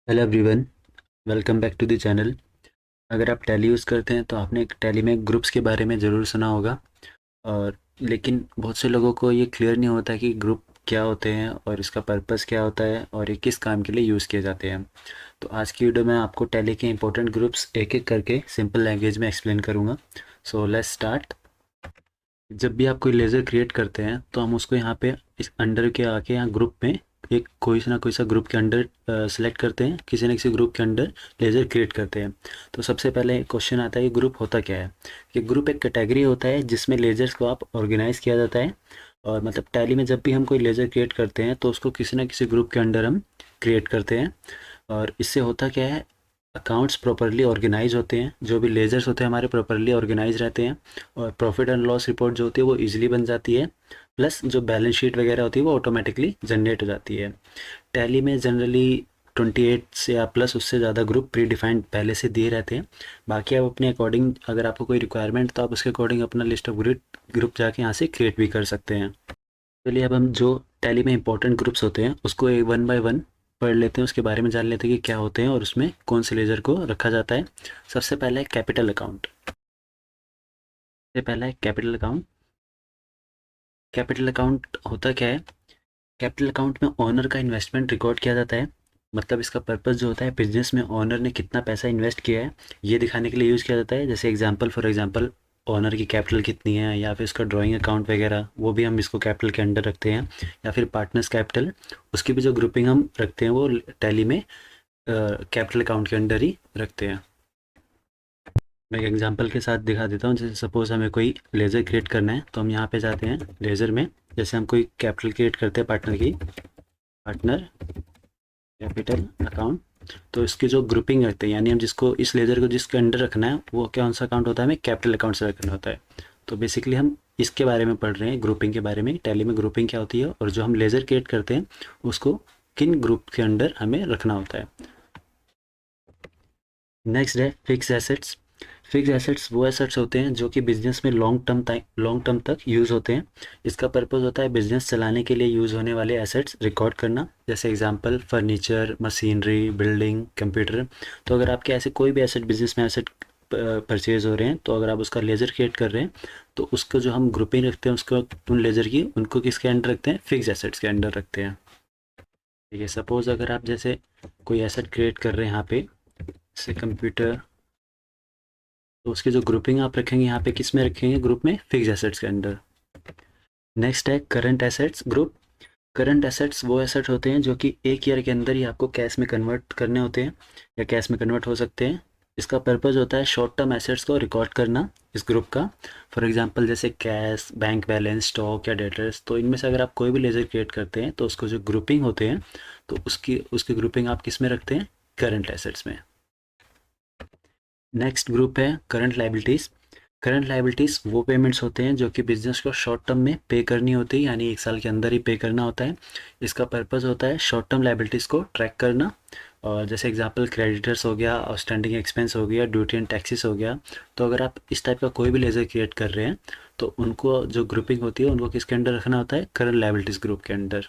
Hello everyone, welcome back to the channel. अगर आप tally use करते हैं तो आपने टैली में ग्रुप्स के बारे में ज़रूर सुना होगा। और लेकिन बहुत से लोगों को ये क्लियर नहीं होता कि ग्रुप क्या होते हैं और इसका पर्पस क्या होता है और ये किस काम के लिए यूज़ किए जाते हैं। तो आज की वीडियो में आपको टैली के इंपॉर्टेंट ग्रुप्स एक एक करके सिंपल लैंग्वेज में एक्सप्लेन करूँगा। So let's start. जब भी आप कोई लेज़र क्रिएट करते हैं तो हम उसको यहाँ पे इस अंडर के आके यहाँ ग्रुप में एक कोई सा ग्रुप के अंडर सेलेक्ट करते हैं, किसी न किसी ग्रुप के अंडर लेज़र क्रिएट करते हैं। तो सबसे पहले क्वेश्चन आता है कि ग्रुप होता क्या है। कि ग्रुप एक कैटेगरी होता है जिसमें लेज़र्स को आप ऑर्गेनाइज किया जाता है। और मतलब टैली में जब भी हम कोई लेज़र क्रिएट करते हैं तो उसको किसी न किसी ग्रुप के अंडर हम क्रिएट करते हैं। और इससे होता क्या है, अकाउंट्स प्रॉपरली ऑर्गेनाइज होते हैं, जो भी लेजर्स होते हैं हमारे प्रॉपरली ऑर्गेनाइज रहते हैं। और प्रॉफिट एंड लॉस रिपोर्ट जो होती है वो इजीली बन जाती है। प्लस जो बैलेंस शीट वगैरह होती है वो ऑटोमेटिकली जनरेट हो जाती है। टैली में जनरली 28 से या प्लस उससे ज़्यादा ग्रुप प्री डिफाइंड पहले से दिए रहते हैं। बाकी आप अपने अकॉर्डिंग, अगर आपको कोई रिक्वायरमेंट तो आप उसके अकॉर्डिंग अपना लिस्ट ऑफ ग्रुप जाके यहाँ से क्रिएट भी कर सकते हैं। चलिए अब हम जो टैली में इंपॉर्टेंट ग्रुप्स होते हैं उसको एक वन बाय वन पढ़ लेते हैं, उसके बारे में जान लेते हैं कि क्या होते हैं और उसमें कौन से लेजर को रखा जाता है। सबसे पहला है कैपिटल अकाउंट। सबसे पहला है कैपिटल अकाउंट। कैपिटल अकाउंट होता क्या है। कैपिटल अकाउंट में ओनर का इन्वेस्टमेंट रिकॉर्ड किया जाता है। मतलब इसका पर्पस जो होता है, बिजनेस में ओनर ने कितना पैसा इन्वेस्ट किया है ये दिखाने के लिए यूज़ किया जाता है। जैसे एग्जांपल, फॉर एग्जांपल ओनर की कैपिटल कितनी है, या फिर उसका ड्राइंग अकाउंट वगैरह, वो भी हम इसको कैपिटल के अंडर रखते हैं। या फिर पार्टनर्स कैपिटल, उसकी भी जो ग्रुपिंग हम रखते हैं वो टैली में कैपिटल अकाउंट के अंडर ही रखते हैं। मैं एक एग्जांपल के साथ दिखा देता हूँ। जैसे सपोज़ हमें कोई लेज़र क्रिएट करना है तो हम यहाँ पे जाते हैं लेज़र में। जैसे हम कोई कैपिटल क्रिएट करते हैं पार्टनर की, पार्टनर कैपिटल अकाउंट, तो इसकी जो ग्रुपिंग करते हैं, यानी हम जिसको इस लेज़र को जिसके अंडर रखना है वो कौन सा अकाउंट होता है, हमें कैपिटल अकाउंट से रखना होता है। तो बेसिकली हम इसके बारे में पढ़ रहे हैं, ग्रुपिंग के बारे में। टैली में ग्रुपिंग क्या होती है और जो हम लेज़र क्रिएट करते हैं उसको किन ग्रुप के अंडर हमें रखना होता है। नेक्स्ट है फिक्स एसेट्स। फिक्स एसेट्स वो एसेट्स होते हैं जो कि बिजनेस में लॉन्ग टर्म तक यूज़ होते हैं। इसका पर्पस होता है बिजनेस चलाने के लिए यूज़ होने वाले एसेट्स रिकॉर्ड करना। जैसे example furniture, machinery, building, computer. तो अगर आपके ऐसे कोई भी एसेट, बिजनेस में एसेट परचेज हो रहे हैं, तो अगर आप उसका लेज़र क्रिएट कर रहे हैं तो उसको जो हम ग्रुपिंग रखते हैं उसको, उन लेज़र की, उनको किसके अंडर रखते हैं, फिक्स एसेट्स के अंडर रखते हैं। ठीक है, सपोज अगर आप जैसे कोई एसेट क्रिएट कर रहे हैं यहाँ पे, जैसे कंप्यूटर, तो उसकी जो ग्रुपिंग आप रखेंगे यहाँ पे किस में रखेंगे, ग्रुप में फिक्स एसेट्स के अंडर। नेक्स्ट है current assets group. Current assets वो एसेट होते हैं जो कि एक ईयर के अंदर ही आपको कैश में कन्वर्ट करने होते हैं या कैश में कन्वर्ट हो सकते हैं। इसका पर्पस होता है शॉर्ट टर्म एसेट्स को रिकॉर्ड करना इस ग्रुप का। फॉर एग्जांपल जैसे कैश, बैंक बैलेंस, स्टॉक या डेटर्स। तो इनमें से अगर आप कोई भी लेजर क्रिएट करते हैं तो उसको जो ग्रुपिंग होते हैं तो उसकी उसकी ग्रुपिंग आप किस में रखते हैं, करंट एसेट्स में। नेक्स्ट ग्रुप है करंट लाइबिलिटीज़। करंट लाइबिलिटीज़ वो पेमेंट्स होते हैं जो कि बिजनेस को शॉर्ट टर्म में पे करनी होती है, यानी एक साल के अंदर ही पे करना होता है। इसका पर्पस होता है शॉर्ट टर्म लाइबिलिटीज़ को ट्रैक करना। और जैसे एग्जांपल क्रेडिटर्स हो गया, आउटस्टैंडिंग एक्सपेंस हो गया, ड्यूटी एंड टैक्सेस हो गया। तो अगर आप इस टाइप का कोई भी लेजर क्रिएट कर रहे हैं तो उनको जो ग्रुपिंग होती है उनको किसके अंडर रखना होता है, करंट लाइबिलिटीज़ ग्रुप के अंडर।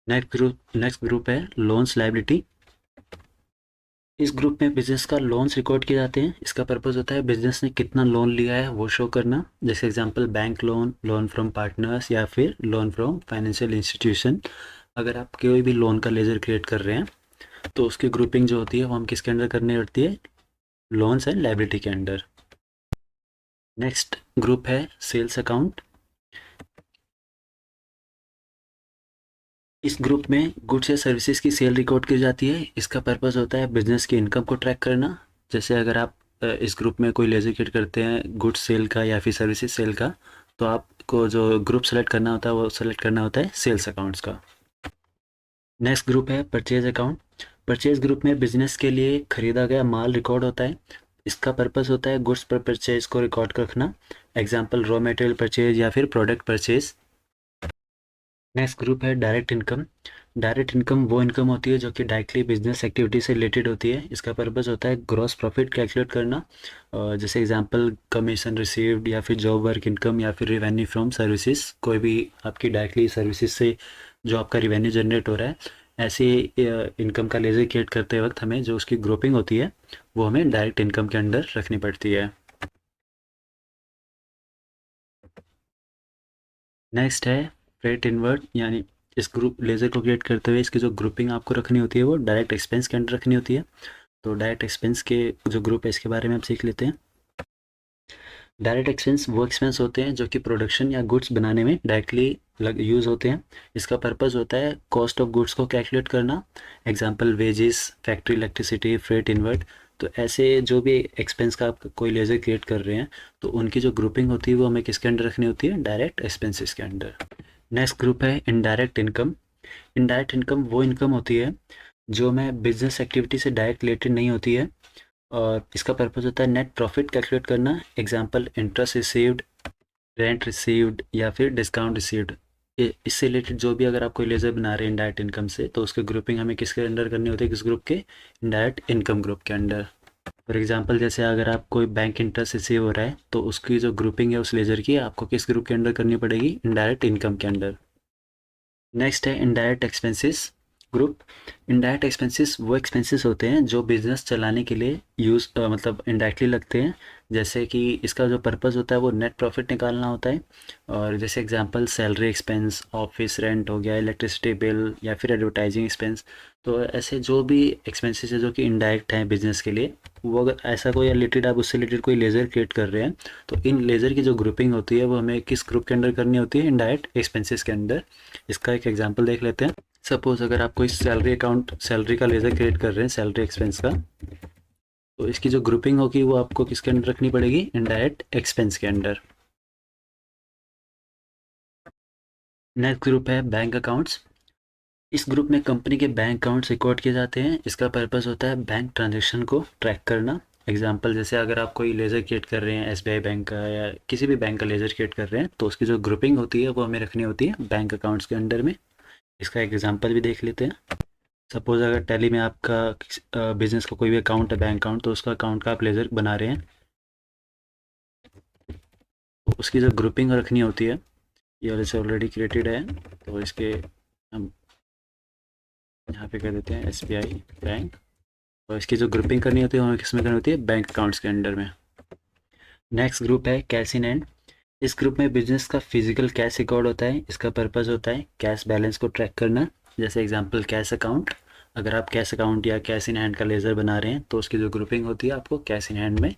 नेक्स्ट ग्रुप है लोन्स लाइबिलिटी। इस ग्रुप में बिजनेस का लोन्स रिकॉर्ड किए जाते हैं। इसका पर्पस होता है बिजनेस ने कितना लोन लिया है वो शो करना। जैसे example bank loan, loan from partners या फिर लोन फ्रॉम फाइनेंशियल इंस्टीट्यूशन। अगर आप कोई भी लोन का लेजर क्रिएट कर रहे हैं तो उसकी ग्रुपिंग जो होती है वो हम किसके अंडर करनी पड़ती है, लोन्स एंड लाइबिलिटी के अंडर। नेक्स्ट ग्रुप है सेल्स अकाउंट। इस ग्रुप में गुड्स या सर्विसेज की सेल रिकॉर्ड की जाती है। इसका पर्पस होता है बिजनेस की इनकम को ट्रैक करना। जैसे अगर आप इस ग्रुप में कोई लेजर क्रिएट करते हैं गुड्स सेल का या फिर सर्विसेज सेल का, तो आपको जो ग्रुप सेलेक्ट करना होता है वो सेलेक्ट करना होता है सेल्स अकाउंट्स का। नेक्स्ट ग्रुप है परचेज अकाउंट। परचेज ग्रुप में बिजनेस के लिए खरीदा गया माल रिकॉर्ड होता है। इसका पर्पस होता है गुड्स पर परचेज को रिकॉर्ड रखना। एग्जाम्पल रॉ मटेरियल परचेज या फिर प्रोडक्ट परचेज। नेक्स्ट ग्रुप है डायरेक्ट इनकम। डायरेक्ट इनकम वो इनकम होती है जो कि डायरेक्टली बिजनेस एक्टिविटी से रिलेटेड होती है। इसका पर्पस होता है ग्रॉस प्रॉफिट कैलकुलेट करना। जैसे एग्जांपल कमीशन रिसीव्ड या फिर जॉब वर्क इनकम या फिर रिवेन्यू फ्रॉम सर्विसेज। कोई भी आपकी डायरेक्टली सर्विसेज से जो आपका रिवेन्यू जनरेट हो रहा है ऐसे इनकम का लेजर क्रिएट करते वक्त हमें जो उसकी ग्रुपिंग होती है वो हमें डायरेक्ट इनकम के अंडर रखनी पड़ती है। नेक्स्ट है फ्रेट इनवर्ट, यानी इस ग्रुप लेज़र को क्रिएट करते हुए इसकी जो ग्रुपिंग आपको रखनी होती है वो डायरेक्ट एक्सपेंस के अंडर रखनी होती है। तो डायरेक्ट एक्सपेंस के जो ग्रुप है इसके बारे में आप सीख लेते हैं। डायरेक्ट एक्सपेंस वो एक्सपेंस होते हैं जो कि प्रोडक्शन या गुड्स बनाने में डायरेक्टली यूज़ होते हैं। इसका पर्पस होता है कॉस्ट ऑफ गुड्स को कैलकुलेट करना, example wages, factory electricity, freight inward. तो ऐसे जो भी एक्सपेंस का आप कोई लेज़र क्रिएट कर रहे हैं तो उनकी जो ग्रुपिंग होती है वो हमें किसके अंडर रखनी होती है, डायरेक्ट एक्सपेंसेस के अंडर। नेक्स्ट ग्रुप है इनडायरेक्ट इनकम। इनडायरेक्ट इनकम वो इनकम होती है जो हमें बिजनेस एक्टिविटी से डायरेक्ट रिलेटेड नहीं होती है, और इसका पर्पस होता है नेट प्रॉफिट कैलकुलेट करना, example interest received, rent received या फिर डिस्काउंट रिसीव्ड। इससे रिलेटेड जो भी अगर आप कोई लेज़र बना रहे हैं इनडायरेक्ट इनकम से तो उसकी ग्रुपिंग हमें किसके अंडर करनी होती है, किस ग्रुप के, इनडायरेक्ट इनकम ग्रुप के अंडर। फॉर एग्जांपल जैसे अगर आप कोई बैंक इंटरेस्ट रिसीव हो रहा है तो उसकी जो ग्रुपिंग है उस लेज़र की आपको किस ग्रुप के अंडर करनी पड़ेगी, इनडायरेक्ट इनकम के अंडर। नेक्स्ट है indirect expenses group. Indirect expenses वो एक्सपेंसेस होते हैं जो बिजनेस चलाने के लिए मतलब इनडायरेक्टली लगते हैं। जैसे कि इसका जो पर्पस होता है वो नेट प्रॉफिट निकालना होता है, और जैसे example salary expense, office rent हो गया, इलेक्ट्रिसिटी बिल या फिर एडवर्टाइजिंग एक्सपेंस। तो ऐसे जो भी एक्सपेंसेस है जो कि इनडायरेक्ट हैं बिजनेस के लिए, वो अगर ऐसा कोई रिलेटेड आप उससे रिलेटेड कोई लेज़र क्रिएट कर रहे हैं तो इन लेज़र की जो ग्रुपिंग होती है वो हमें किस ग्रुप के अंडर करनी होती है, इनडायरेक्ट एक्सपेंसेस के अंदर। इसका एक एग्जांपल देख लेते हैं। सपोज अगर आप कोई सैलरी अकाउंट, सैलरी का लेज़र क्रिएट कर रहे हैं, सैलरी एक्सपेंस का, तो इसकी जो ग्रुपिंग होगी वो आपको किसके अंडर रखनी पड़ेगी, इनडायरेक्ट एक्सपेंस के अंडर। नेक्स्ट ग्रुप है बैंक अकाउंट्स। इस ग्रुप में कंपनी के बैंक अकाउंट्स रिकॉर्ड किए जाते हैं। इसका पर्पस होता है बैंक ट्रांजेक्शन को ट्रैक करना। एग्जाम्पल जैसे अगर आप कोई लेज़र क्रिएट कर रहे हैं एसबीआई बैंक का या किसी भी बैंक का लेज़र क्रिएट कर रहे हैं तो उसकी जो ग्रुपिंग होती है वो हमें रखनी होती है बैंक अकाउंट्स के अंडर में। इसका एक एग्जाम्पल भी देख लेते हैं। सपोज़ अगर टैली में आपका बिजनेस का कोई भी अकाउंट है, बैंक अकाउंट, तो उसका अकाउंट का आप लेज़र बना रहे हैं तो उसकी जो ग्रुपिंग रखनी होती है, ये वाले से ऑलरेडी क्रिएटेड है तो इसके हम यहाँ पे कर देते हैं एसबीआई बैंक, और इसकी जो ग्रुपिंग करनी होती है हमें किस में करनी होती है, बैंक अकाउंट्स के अंडर में। नेक्स्ट ग्रुप है कैश इन हैंड। इस ग्रुप में बिजनेस का फिजिकल कैश रिकॉर्ड होता है। इसका पर्पस होता है कैश बैलेंस को ट्रैक करना। जैसे एग्जांपल कैश अकाउंट, अगर आप कैश अकाउंट या कैश इन हैंड का लेज़र बना रहे हैं तो उसकी जो ग्रुपिंग होती है आपको कैश इन हैंड में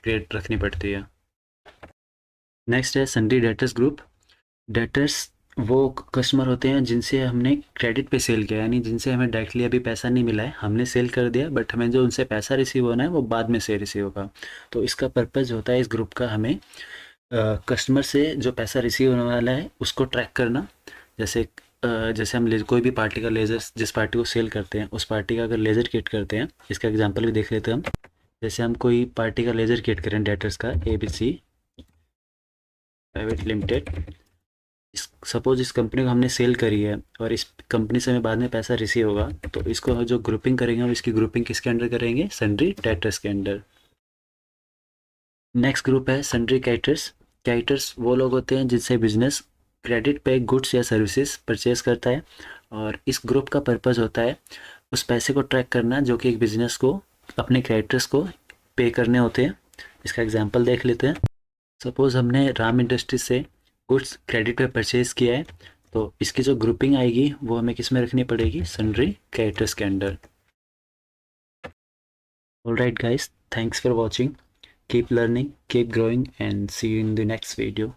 क्रिएट रखनी पड़ती है। नेक्स्ट है सन्ड्री डेटर्स ग्रुप। डेटर्स वो कस्टमर होते हैं जिनसे हमने क्रेडिट पे सेल किया, यानी जिनसे हमें डायरेक्टली अभी पैसा नहीं मिला है, हमने सेल कर दिया बट हमें जो उनसे पैसा रिसीव होना है वो बाद में से रिसीव होगा। तो इसका पर्पज़ होता है इस ग्रुप का हमें कस्टमर से जो पैसा रिसीव होने वाला है उसको ट्रैक करना। जैसे जैसे हम कोई भी पार्टी का लेज़र जिस पार्टी को सेल करते हैं उस पार्टी का अगर लेज़र क्रिएट करते हैं, इसका एग्जांपल भी देख लेते हैं हम। जैसे हम कोई पार्टी का लेज़र क्रिएट करें डेटर्स का ABC प्राइवेट लिमिटेड, सपोज इस कंपनी को हमने सेल करी है और इस कंपनी से हमें बाद में पैसा रिसीव होगा, तो इसको जो ग्रुपिंग करेंगे हम इसकी ग्रुपिंग किसके अंडर करेंगे, सन्ड्री डेटर्स के अंडर। नेक्स्ट ग्रुप है सन्ड्री क्रेडिटर्स। क्रेडिटर्स वो लोग होते हैं जिनसे बिजनेस क्रेडिट पे गुड्स या सर्विसेज परचेज करता है, और इस ग्रुप का पर्पस होता है उस पैसे को ट्रैक करना जो कि एक बिजनेस को अपने क्रेडिटर्स को पे करने होते हैं। इसका एग्जांपल देख लेते हैं। सपोज़ हमने राम इंडस्ट्रीज से गुड्स क्रेडिट पे परचेज़ किया है तो इसकी जो ग्रुपिंग आएगी वो हमें किस में रखनी पड़ेगी, सन्ड्री क्रेडिटर्स के under. Alright guys, thanks for watching, keep learning, keep growing and see you in the next video.